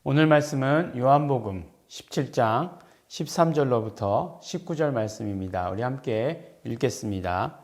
오늘 말씀은 요한복음 17장 13절로부터 19절 말씀입니다. 우리 함께 읽겠습니다.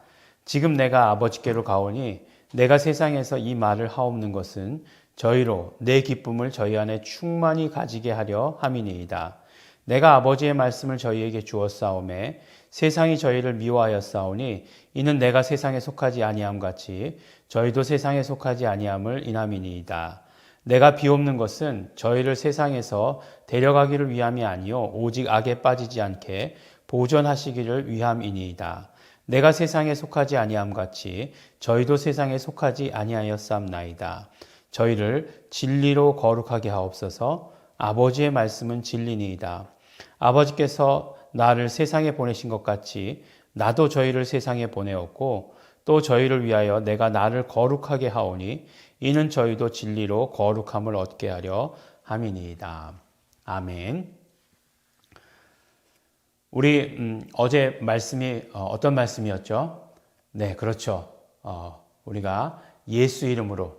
지금 내가 아버지께로 가오니 내가 세상에서 이 말을 하옵는 것은 저희로 내 기쁨을 저희 안에 충만히 가지게 하려 함이니이다. 내가 아버지의 말씀을 저희에게 주었사오매 세상이 저희를 미워하였사오니 이는 내가 세상에 속하지 아니함 같이 저희도 세상에 속하지 아니함을 인함이니이다. 내가 비옵는 것은 저희를 세상에서 데려가기를 위함이 아니요 오직 악에 빠지지 않게 보존하시기를 위함이니이다. 내가 세상에 속하지 아니함 같이 저희도 세상에 속하지 아니하였사옵나이다. 저희를 진리로 거룩하게 하옵소서. 아버지의 말씀은 진리니이다. 아버지께서 나를 세상에 보내신 것 같이 나도 저희를 세상에 보내었고 또 저희를 위하여 내가 나를 거룩하게 하오니 이는 저희도 진리로 거룩함을 얻게 하려 함이니이다. 아멘. 우리 어제 말씀이 어떤 말씀이었죠? 네, 그렇죠. 우리가 예수 이름으로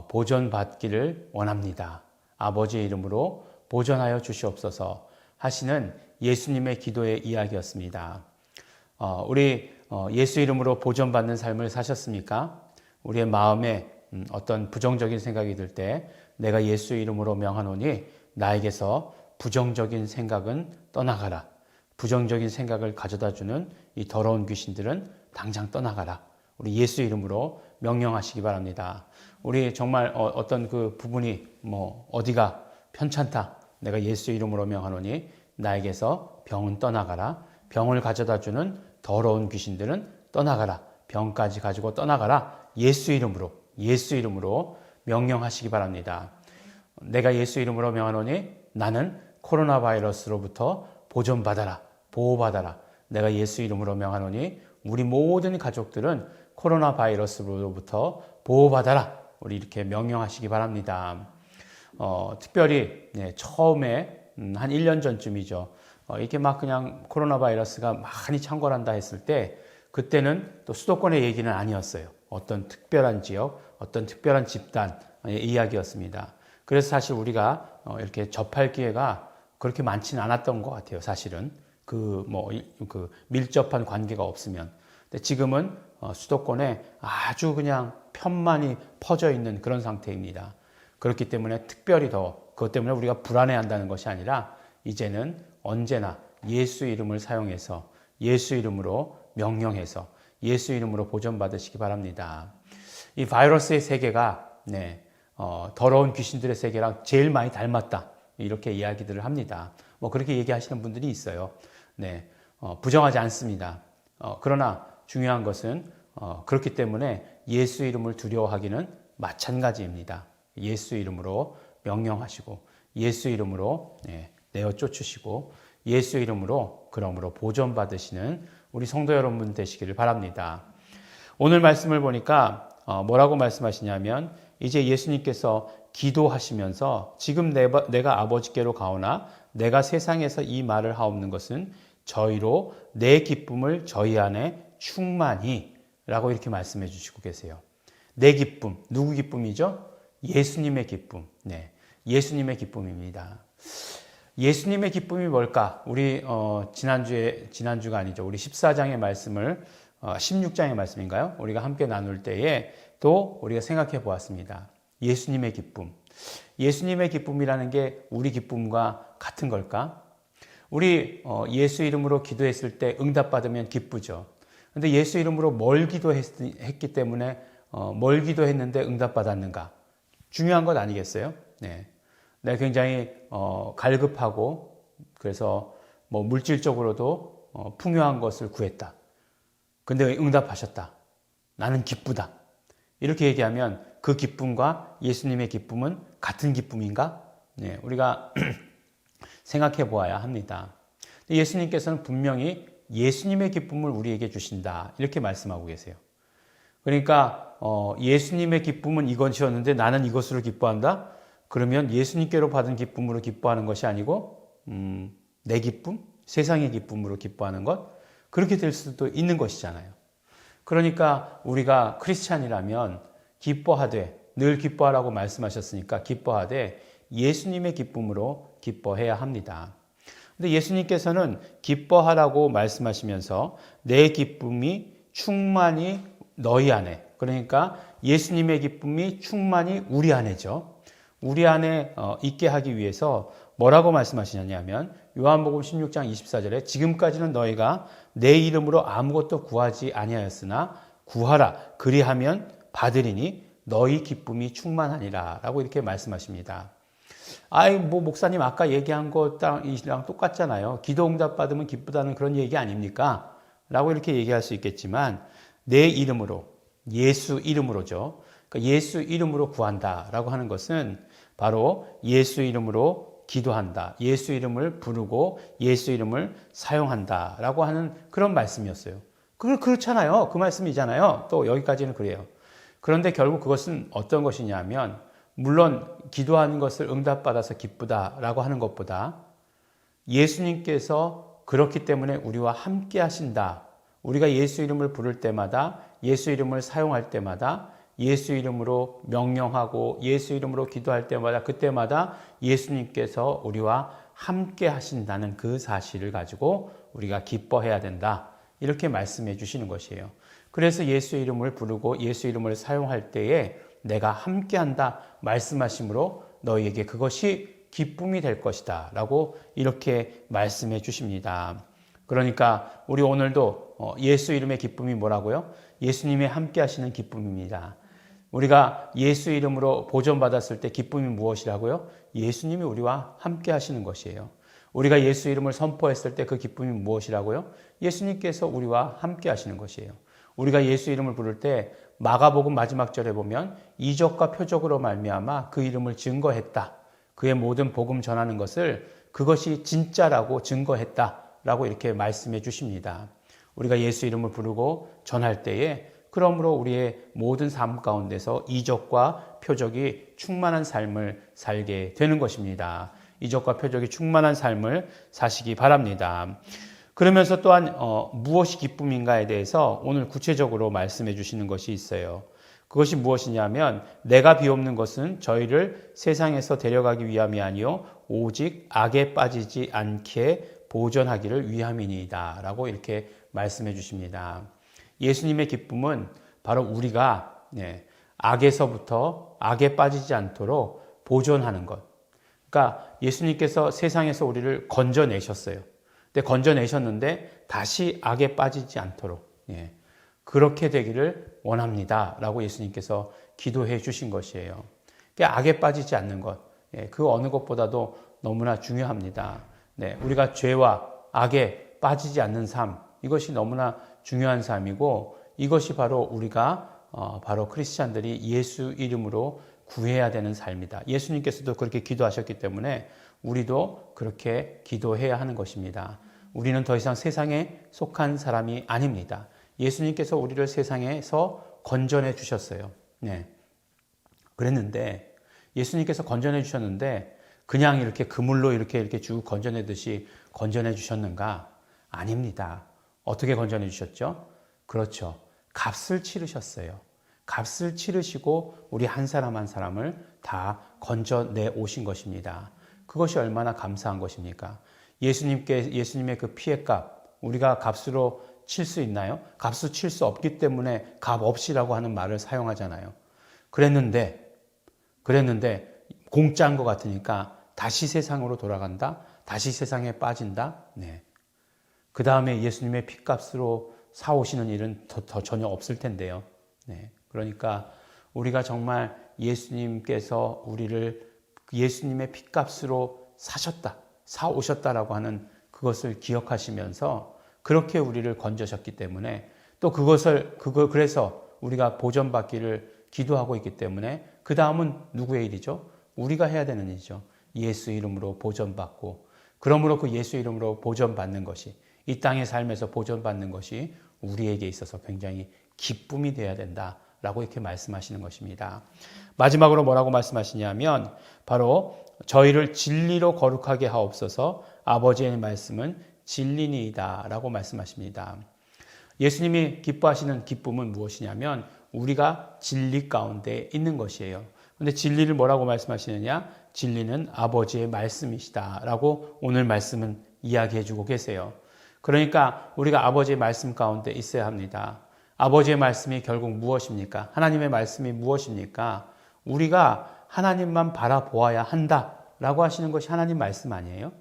보존받기를 원합니다. 아버지의 이름으로 보존하여 주시옵소서 하시는 예수님의 기도의 이야기였습니다. 우리 예수 이름으로 보존받는 삶을 사셨습니까? 우리의 마음에 어떤 부정적인 생각이 들 때 내가 예수 이름으로 명하노니 나에게서 부정적인 생각은 떠나가라. 부정적인 생각을 가져다주는 이 더러운 귀신들은 당장 떠나가라. 우리 예수 이름으로 명령하시기 바랍니다. 우리 정말 어떤 그 부분이 어디가 편찮다. 내가 예수 이름으로 명하노니 나에게서 병은 떠나가라. 병을 가져다주는 더러운 귀신들은 떠나가라. 병까지 가지고 떠나가라. 예수 이름으로 명령하시기 바랍니다. 내가 예수 이름으로 명하노니 나는 코로나 바이러스로부터 보존받아라. 보호받아라. 내가 예수 이름으로 명하노니 우리 모든 가족들은 코로나 바이러스로부터 보호받아라. 우리 이렇게 명령하시기 바랍니다. 특별히 처음에 한 1년 전쯤이죠. 이렇게 막 그냥 코로나 바이러스가 많이 창궐한다 했을 때 그때는 또 수도권의 얘기는 아니었어요. 어떤 특별한 지역, 어떤 특별한 집단의 이야기였습니다. 그래서 사실 우리가 이렇게 접할 기회가 그렇게 많지는 않았던 것 같아요. 사실은 그 밀접한 관계가 없으면. 근데 지금은 수도권에 아주 그냥 편만이 퍼져 있는 그런 상태입니다. 그렇기 때문에 특별히 더 그것 때문에 우리가 불안해한다는 것이 아니라 이제는 언제나 예수 이름을 사용해서 예수 이름으로 명령해서 예수 이름으로 보존받으시기 바랍니다. 이 바이러스의 세계가 더러운 귀신들의 세계랑 제일 많이 닮았다. 이렇게 이야기들을 합니다. 그렇게 얘기하시는 분들이 있어요. 부정하지 않습니다. 그러나 중요한 것은 그렇기 때문에 예수 이름을 두려워하기는 마찬가지입니다. 예수 이름으로 명령하시고 예수 이름으로 내어 쫓으시고 예수 이름으로 그러므로 보존받으시는 우리 성도 여러분 되시기를 바랍니다. 오늘 말씀을 보니까 뭐라고 말씀하시냐면 이제 예수님께서 기도하시면서 지금 내가 아버지께로 가오나 내가 세상에서 이 말을 하옵는 것은 저희로 내 기쁨을 저희 안에 충만히 라고 이렇게 말씀해 주시고 계세요. 내 기쁨, 누구 기쁨이죠? 예수님의 기쁨. 예수님의 기쁨입니다. 예수님의 기쁨이 뭘까? 우리 지난주가 아니죠. 우리 14장의 말씀을 16장의 말씀인가요? 우리가 함께 나눌 때에 또 우리가 생각해 보았습니다. 예수님의 기쁨. 예수님의 기쁨이라는 게 우리 기쁨과 같은 걸까? 우리 예수 이름으로 기도했을 때 응답받으면 기쁘죠. 근데 예수 이름으로 뭘 기도했기 때문에 뭘 기도했는데 응답받았는가? 중요한 것 아니겠어요? 내가 굉장히 갈급하고 그래서 물질적으로도 풍요한 것을 구했다. 근데 응답하셨다. 나는 기쁘다. 이렇게 얘기하면 그 기쁨과 예수님의 기쁨은 같은 기쁨인가? 우리가 생각해 보아야 합니다. 예수님께서는 분명히 예수님의 기쁨을 우리에게 주신다. 이렇게 말씀하고 계세요. 그러니까 예수님의 기쁨은 이것이었는데 나는 이것으로 기뻐한다? 그러면 예수님께로 받은 기쁨으로 기뻐하는 것이 아니고 내 기쁨, 세상의 기쁨으로 기뻐하는 것, 그렇게 될 수도 있는 것이잖아요. 그러니까 우리가 크리스찬이라면 기뻐하되, 늘 기뻐하라고 말씀하셨으니까 기뻐하되 예수님의 기쁨으로 기뻐해야 합니다. 근데 예수님께서는 기뻐하라고 말씀하시면서 내 기쁨이 충만히 너희 안에, 그러니까 예수님의 기쁨이 충만히 우리 안에죠. 우리 안에 있게 하기 위해서 뭐라고 말씀하시냐면 요한복음 16장 24절에 지금까지는 너희가 내 이름으로 아무것도 구하지 아니하였으나 구하라 그리하면 받으리니 너희 기쁨이 충만하니라 라고 이렇게 말씀하십니다. 목사님 아까 얘기한 거랑 똑같잖아요. 기도 응답 받으면 기쁘다는 그런 얘기 아닙니까? 라고 이렇게 얘기할 수 있겠지만 내 이름으로, 예수 이름으로죠. 그러니까 예수 이름으로 구한다 라고 하는 것은 바로 예수 이름으로 기도한다. 예수 이름을 부르고 예수 이름을 사용한다 라고 하는 그런 말씀이었어요. 그렇잖아요. 그 말씀이잖아요. 또 여기까지는 그래요. 그런데 결국 그것은 어떤 것이냐면 물론 기도하는 것을 응답받아서 기쁘다라고 하는 것보다 예수님께서 그렇기 때문에 우리와 함께 하신다. 우리가 예수 이름을 부를 때마다, 예수 이름을 사용할 때마다, 예수 이름으로 명령하고 예수 이름으로 기도할 때마다, 그때마다 예수님께서 우리와 함께 하신다는 그 사실을 가지고 우리가 기뻐해야 된다. 이렇게 말씀해 주시는 것이에요. 그래서 예수 이름을 부르고 예수 이름을 사용할 때에 내가 함께한다 말씀하심으로 너희에게 그것이 기쁨이 될 것이다 라고 이렇게 말씀해 주십니다. 그러니까 우리 오늘도 예수 이름의 기쁨이 뭐라고요? 예수님의 함께 하시는 기쁨입니다. 우리가 예수 이름으로 보존받았을 때 기쁨이 무엇이라고요? 예수님이 우리와 함께 하시는 것이에요. 우리가 예수 이름을 선포했을 때 그 기쁨이 무엇이라고요? 예수님께서 우리와 함께 하시는 것이에요. 우리가 예수 이름을 부를 때 마가복음 마지막 절에 보면 이적과 표적으로 말미암아 그 이름을 증거했다. 그의 모든 복음 전하는 것을 그것이 진짜라고 증거했다라고 이렇게 말씀해 주십니다. 우리가 예수 이름을 부르고 전할 때에 그러므로 우리의 모든 삶 가운데서 이적과 표적이 충만한 삶을 살게 되는 것입니다. 이적과 표적이 충만한 삶을 사시기 바랍니다. 그러면서 또한 무엇이 기쁨인가에 대해서 오늘 구체적으로 말씀해 주시는 것이 있어요. 그것이 무엇이냐면 내가 비옵는 것은 저희를 세상에서 데려가기 위함이 아니요 오직 악에 빠지지 않게 보존하기를 위함이니이다 라고 이렇게 말씀해 주십니다. 예수님의 기쁨은 바로 우리가 악에서부터 악에 빠지지 않도록 보존하는 것. 그러니까 예수님께서 세상에서 우리를 건져내셨어요. 근데 건져내셨는데 다시 악에 빠지지 않도록 그렇게 되기를 원합니다 라고 예수님께서 기도해 주신 것이에요. 그러니까 악에 빠지지 않는 것, 그 어느 것보다도 너무나 중요합니다. 우리가 죄와 악에 빠지지 않는 삶, 이것이 너무나 중요한 삶이고 이것이 바로 우리가 바로 크리스찬들이 예수 이름으로 구해야 되는 삶이다. 예수님께서도 그렇게 기도하셨기 때문에 우리도 그렇게 기도해야 하는 것입니다. 우리는 더 이상 세상에 속한 사람이 아닙니다. 예수님께서 우리를 세상에서 건져내 주셨어요. 그랬는데 예수님께서 건져내 주셨는데 그냥 이렇게 그물로 이렇게 쭉 건져내듯이 건져내 주셨는가? 아닙니다. 어떻게 건져내 주셨죠? 그렇죠. 값을 치르셨어요. 값을 치르시고 우리 한 사람 한 사람을 다 건져내 오신 것입니다. 그것이 얼마나 감사한 것입니까? 예수님의 그 피의 값, 우리가 값으로 칠 수 있나요? 값을 칠 수 없기 때문에 값 없이라고 하는 말을 사용하잖아요. 그랬는데 공짜인 것 같으니까 다시 세상으로 돌아간다? 다시 세상에 빠진다? 그 다음에 예수님의 피값으로 사오시는 일은 더 전혀 없을 텐데요. 그러니까 우리가 정말 예수님께서 우리를 예수님의 피값으로 사오셨다라고 하는 그것을 기억하시면서 그렇게 우리를 건져셨기 때문에 또 그래서 우리가 보존받기를 기도하고 있기 때문에 그 다음은 누구의 일이죠? 우리가 해야 되는 일이죠. 예수 이름으로 보존받고 그러므로 그 예수 이름으로 보존받는 것이 이 땅의 삶에서 보존받는 것이 우리에게 있어서 굉장히 기쁨이 되어야 된다라고 이렇게 말씀하시는 것입니다. 마지막으로 뭐라고 말씀하시냐면 바로 저희를 진리로 거룩하게 하옵소서 아버지의 말씀은 진리니이다 라고 말씀하십니다. 예수님이 기뻐하시는 기쁨은 무엇이냐면 우리가 진리 가운데 있는 것이에요. 그런데 진리를 뭐라고 말씀하시느냐? 진리는 아버지의 말씀이시다 라고 오늘 말씀은 이야기해 주고 계세요. 그러니까 우리가 아버지의 말씀 가운데 있어야 합니다. 아버지의 말씀이 결국 무엇입니까? 하나님의 말씀이 무엇입니까? 우리가 하나님만 바라보아야 한다라고 하시는 것이 하나님 말씀 아니에요?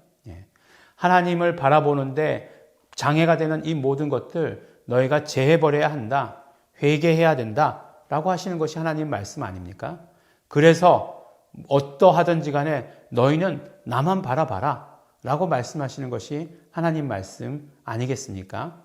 하나님을 바라보는데 장애가 되는 이 모든 것들 너희가 제해버려야 한다, 회개해야 된다라고 하시는 것이 하나님 말씀 아닙니까? 그래서 어떠하든지 간에 너희는 나만 바라봐라 라고 말씀하시는 것이 하나님 말씀 아니겠습니까?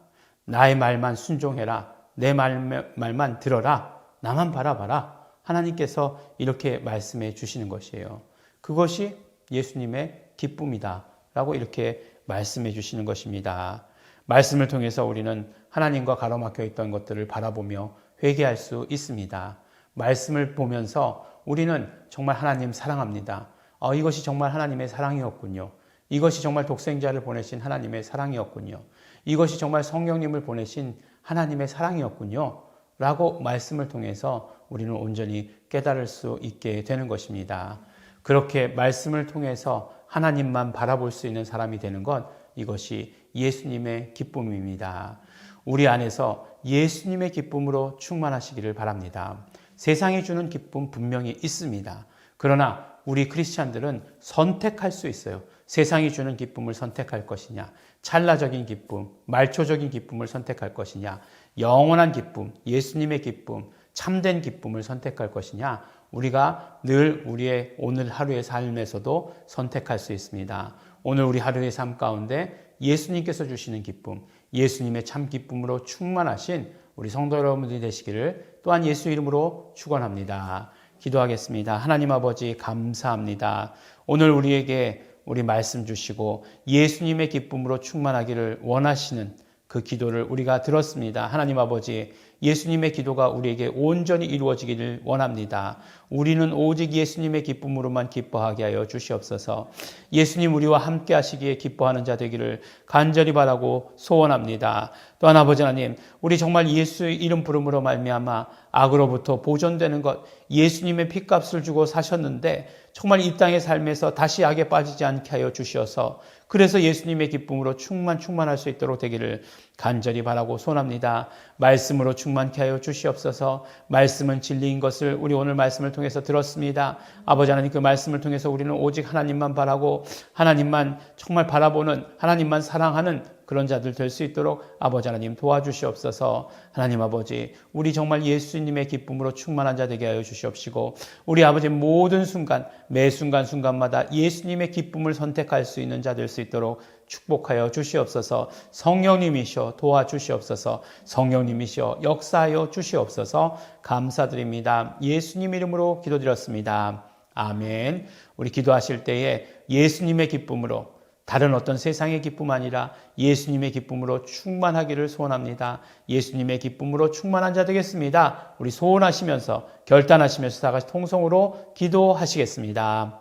나의 말만 순종해라, 내 말만 들어라, 나만 바라봐라. 하나님께서 이렇게 말씀해 주시는 것이에요. 그것이 예수님의 기쁨이다 라고 이렇게 말씀해 주시는 것입니다. 말씀을 통해서 우리는 하나님과 가로막혀 있던 것들을 바라보며 회개할 수 있습니다. 말씀을 보면서 우리는 정말 하나님 사랑합니다. 이것이 정말 하나님의 사랑이었군요. 이것이 정말 독생자를 보내신 하나님의 사랑이었군요. 이것이 정말 성령님을 보내신 하나님의 사랑이었군요. 라고 말씀을 통해서 우리는 온전히 깨달을 수 있게 되는 것입니다. 그렇게 말씀을 통해서 하나님만 바라볼 수 있는 사람이 되는 것, 이것이 예수님의 기쁨입니다. 우리 안에서 예수님의 기쁨으로 충만하시기를 바랍니다. 세상이 주는 기쁨 분명히 있습니다. 그러나 우리 크리스찬들은 선택할 수 있어요. 세상이 주는 기쁨을 선택할 것이냐, 찰나적인 기쁨, 말초적인 기쁨을 선택할 것이냐, 영원한 기쁨, 예수님의 기쁨, 참된 기쁨을 선택할 것이냐, 우리가 늘 우리의 오늘 하루의 삶에서도 선택할 수 있습니다. 오늘 우리 하루의 삶 가운데 예수님께서 주시는 기쁨, 예수님의 참 기쁨으로 충만하신 우리 성도 여러분들이 되시기를 또한 예수 이름으로 축원합니다. 기도하겠습니다. 하나님 아버지 감사합니다. 오늘 우리에게 우리 말씀 주시고 예수님의 기쁨으로 충만하기를 원하시는 그 기도를 우리가 들었습니다. 하나님 아버지, 예수님의 기도가 우리에게 온전히 이루어지기를 원합니다. 우리는 오직 예수님의 기쁨으로만 기뻐하게 하여 주시옵소서. 예수님 우리와 함께 하시기에 기뻐하는 자 되기를 간절히 바라고 소원합니다. 또한 아버지 하나님, 우리 정말 예수의 이름 부름으로 말미암아 악으로부터 보존되는 것, 예수님의 핏값을 주고 사셨는데 정말 이 땅의 삶에서 다시 악에 빠지지 않게 하여 주시어서 그래서 예수님의 기쁨으로 충만할 수 있도록 되기를 간절히 바라고 소원합니다. 말씀으로 충만케 하여 주시옵소서. 말씀은 진리인 것을 우리 오늘 말씀을 통해서 들었습니다. 아버지 하나님, 그 말씀을 통해서 우리는 오직 하나님만 바라고 하나님만 정말 바라보는, 하나님만 사랑하는 그런 자들 될 수 있도록 아버지 하나님 도와주시옵소서. 하나님 아버지, 우리 정말 예수님의 기쁨으로 충만한 자 되게 하여 주시옵시고 우리 아버지 모든 순간, 매 순간마다 예수님의 기쁨을 선택할 수 있는 자 될 수 있도록 축복하여 주시옵소서. 성령님이시여 도와주시옵소서. 성령님이시여 역사하여 주시옵소서. 감사드립니다. 예수님 이름으로 기도드렸습니다. 아멘. 우리 기도하실 때에 예수님의 기쁨으로, 다른 어떤 세상의 기쁨 아니라 예수님의 기쁨으로 충만하기를 소원합니다. 예수님의 기쁨으로 충만한 자 되겠습니다. 우리 소원하시면서 결단하시면서 다 같이 통성으로 기도하시겠습니다.